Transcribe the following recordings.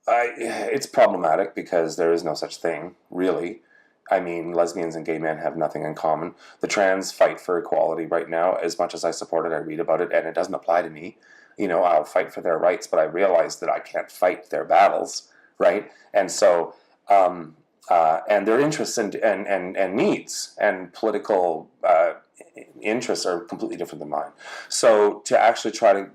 It's problematic because there is no such thing, really. I mean, lesbians and gay men have nothing in common. The trans fight for equality right now, as much as I support it, I read about it, and it doesn't apply to me. You know, I'll fight for their rights, but I realize that I can't fight their battles, right? And so, and their interests and needs and political interests are completely different than mine. So to actually try to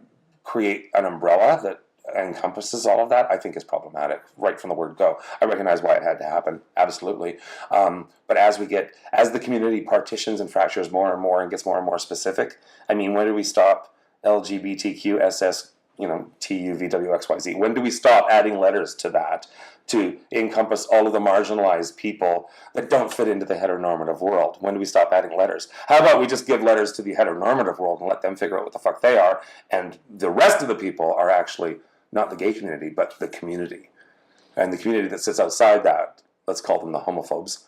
create an umbrella that encompasses all of that, I think is problematic right from the word go. I recognize why it had to happen, absolutely. But as the community partitions and fractures more and more and gets more and more specific, I mean, when do we stop LGBTQSS, TUVWXYZ? When do we stop adding letters to that to encompass all of the marginalized people that don't fit into the heteronormative world? When do we stop adding letters? How about we just give letters to the heteronormative world and let them figure out what the fuck they are, and the rest of the people are actually not the gay community, but the community. And the community that sits outside that, let's call them the homophobes,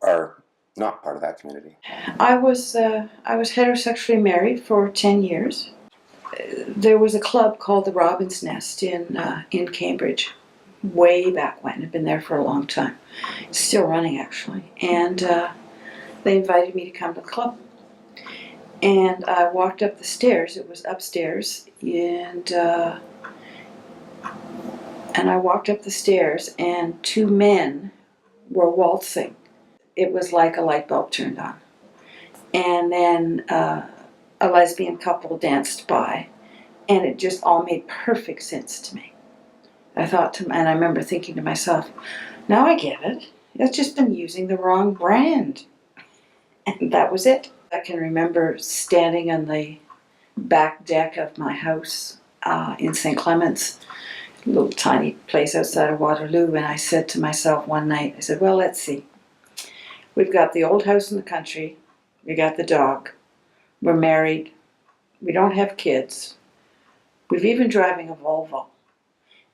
are not part of that community. I was heterosexually married for 10 years. There was a club called the Robin's Nest in Cambridge, way back when. I'd been there for a long time. It's still running, actually. And they invited me to come to the club. And I walked up the stairs. It was upstairs. And I walked up the stairs, and two men were waltzing. It was like a light bulb turned on. And then a lesbian couple danced by, and it just all made perfect sense to me. And I remember thinking to myself, now I get it. It's just been using the wrong brand. And that was it. I can remember standing on the back deck of my house in St. Clements, a little tiny place outside of Waterloo, and I said to myself one night, I said, well, let's see. We've got the old house in the country. We got the dog. We're married. We don't have kids. We're even driving a Volvo.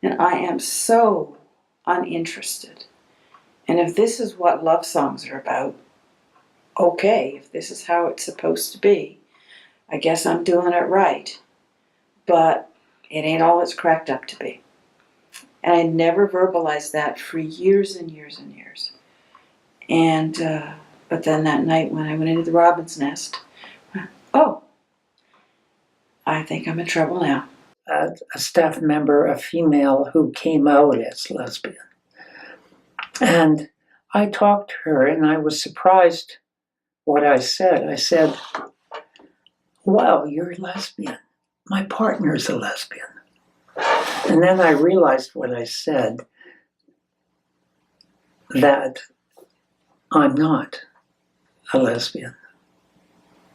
And I am so uninterested. And if this is what love songs are about, okay, if this is how it's supposed to be, I guess I'm doing it right. But it ain't all it's cracked up to be. And I never verbalized that for years and years and years. And but then that night when I went into the Robin's Nest, oh, I think I'm in trouble now. A staff member, a female who came out as lesbian. And I talked to her, and I was surprised what I said. I said, wow, you're lesbian. My partner's a lesbian. And then I realized what I said, that I'm not a lesbian.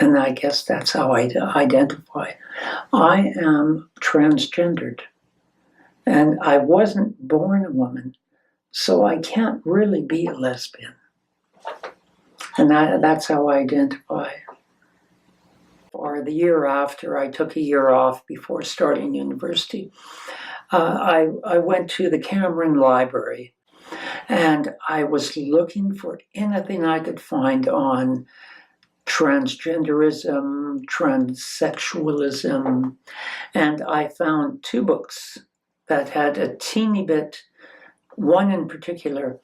And I guess that's how I identify. I am transgendered. And I wasn't born a woman, so I can't really be a lesbian. And that's how I identify. For the year after, I took a year off before starting university. I went to the Cameron Library, and I was looking for anything I could find on transgenderism, transsexualism, and I found two books that had a teeny bit, one in particular,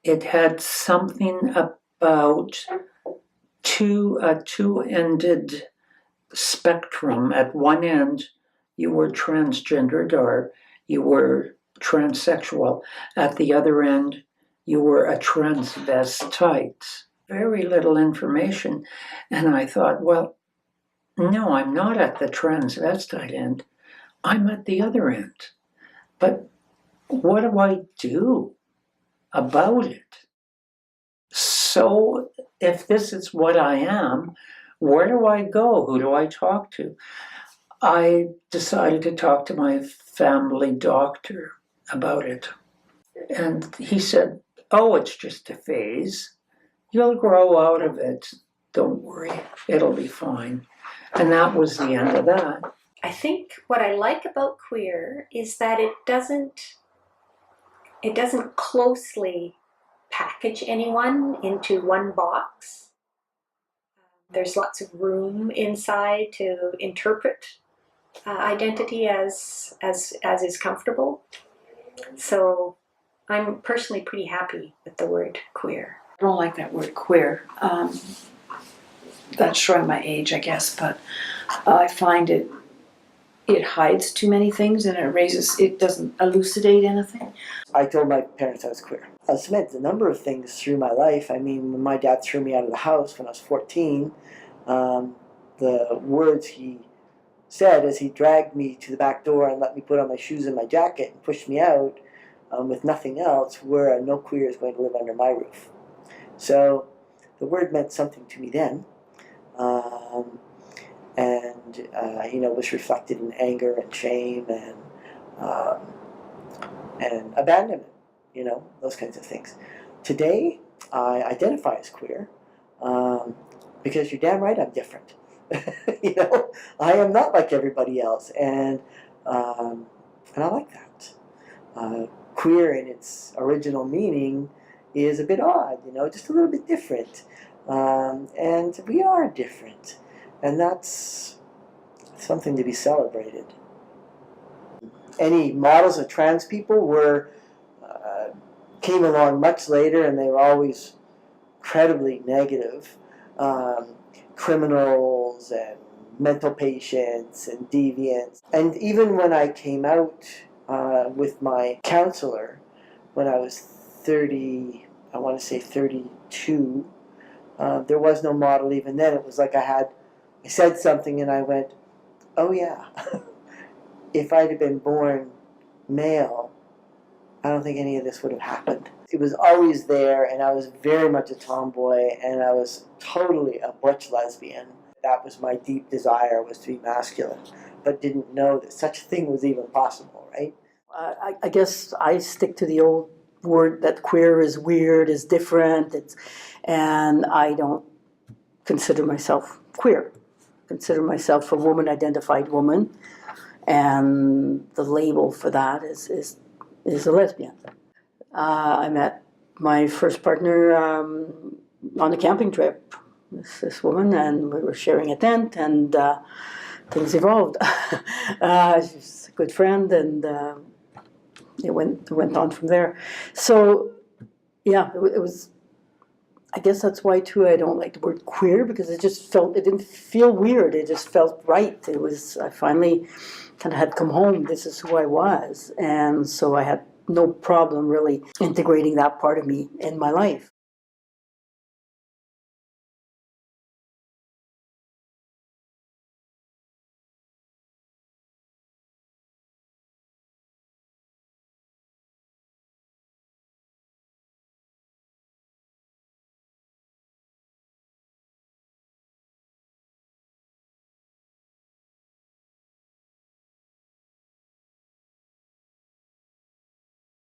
it had something about a two-ended spectrum. At one end, you were transgendered or you were transsexual. At the other end, you were a transvestite. Very little information. And I thought, well, no, I'm not at the transvestite end. I'm at the other end. But what do I do about it? So if this is what I am, where do I go? Who do I talk to? I decided to talk to my family doctor about it. And he said, oh, it's just a phase. You'll grow out of it. Don't worry. It'll be fine. And that was the end of that. I think what I like about queer is that it doesn't closely package anyone into one box. There's lots of room inside to interpret identity as is comfortable. So I'm personally pretty happy with the word queer. I don't like that word queer. That's showing my age, I guess, but I find it hides too many things and it doesn't elucidate anything. I told my parents I was queer. I submitted a number of things through my life. I mean, when my dad threw me out of the house when I was 14, the words he said as he dragged me to the back door and let me put on my shoes and my jacket and pushed me out with nothing else were, no queer is going to live under my roof. So the word meant something to me then. Was reflected in anger and shame and abandonment, those kinds of things. Today, I identify as queer because you're damn right I'm different. I am not like everybody else, and I like that. Queer in its original meaning is a bit odd, just a little bit different, and we are different, and that's something to be celebrated. Any models of trans people came along much later, and they were always incredibly negative. Criminals and mental patients and deviants. And even when I came out with my counselor when I was 30, I want to say 32, there was no model even then. It was like I said something and I went, oh yeah, if I'd have been born male, I don't think any of this would have happened. It was always there, and I was very much a tomboy, and I was totally a butch lesbian. That was my deep desire, was to be masculine, but didn't know that such a thing was even possible, right? I guess I stick to the old word that queer is weird, is different, and I don't consider myself queer. Consider myself a woman-identified woman, and the label for that is a lesbian. I met my first partner on a camping trip, this woman, and we were sharing a tent, and things evolved. She's a good friend, and it went on from there. So, yeah, it was. I guess that's why too I don't like the word queer, because it didn't feel weird. It just felt right. I finally kind of had come home. This is who I was, and so I had no problem really integrating that part of me in my life.